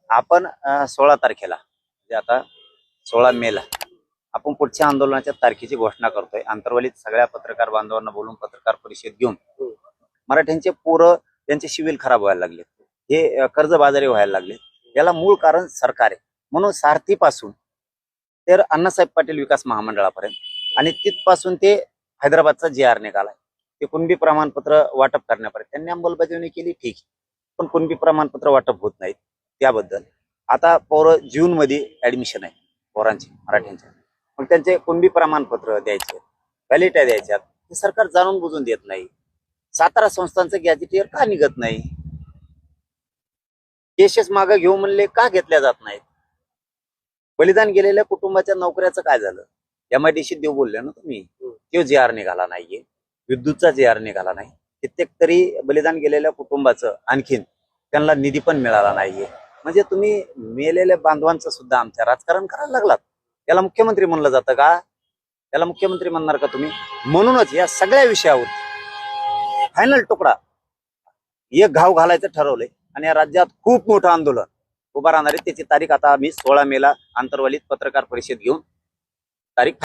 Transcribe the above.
आपण 16 तारखेला म्हणजे आता 16 मेला आपण पुढच्या आंदोलनाच्या तारखेची घोषणा करतोय। आंतरवालीत सगळ्या पत्रकार बांधवांना बोलून पत्रकार परिषद घेऊन मराठ्यांचे पोरं त्यांचे सिव्हिल खराब व्हायला लागले, हे कर्जबाजारी व्हायला लागले। याला मूळ कारण सरकार आहे। म्हणून सारथीपासून तर अण्णासाहेब पाटील विकास महामंडळापर्यंत आणि तिथपासून ते हैदराबादचा JR निघालाय, ते कुणबी प्रमाणपत्र वाटप करण्यापर्यंत त्यांनी अंमलबजावणी केली, ठीक, पण कुणबी प्रमाणपत्र वाटप होत नाहीत। त्याबद्दल आता पोरं जून मध्ये ऍडमिशन आहे पोरांची मराठ्यांच्या, मग त्यांचे कुणबी प्रमाणपत्र द्यायचे, व्हॅलिडिटी द्यायच्यात, हे सरकार जाणून बुजून देत नाही। सातारा संस्थांचं गॅजेटियर का निघत नाही? केसेस मागे घेऊ म्हणले का घेतल्या जात नाहीत? बलिदान गेलेल्या कुटुंबाच्या नोकऱ्याचं काय झालं? MIDC देऊ बोलले ना तुम्ही, तो JR निघाला नाहीये, विद्युतचा JR निघाला नाही। कित्येक तरी बलिदान गेलेल्या कुटुंबाचं आणखीन त्यांना निधी पण मिळाला नाहीये। म्हणजे तुम्ही मेलेल्या बांधवांचं सुद्धा आमच्या राजकारण करायला लागलात। याला मुख्यमंत्री म्हणलं जातं का? याला मुख्यमंत्री म्हणणार का तुम्ही? म्हणूनच या सगळ्या विषयावर फायनल तुकडा एक घाव घालायचं ठरवलंय आणि या राज्यात खूप मोठं आंदोलन उभा राहणार आहे। त्याची तारीख आता आम्ही 16 मेला आंतरवालीत पत्रकार परिषद घेऊन तारीख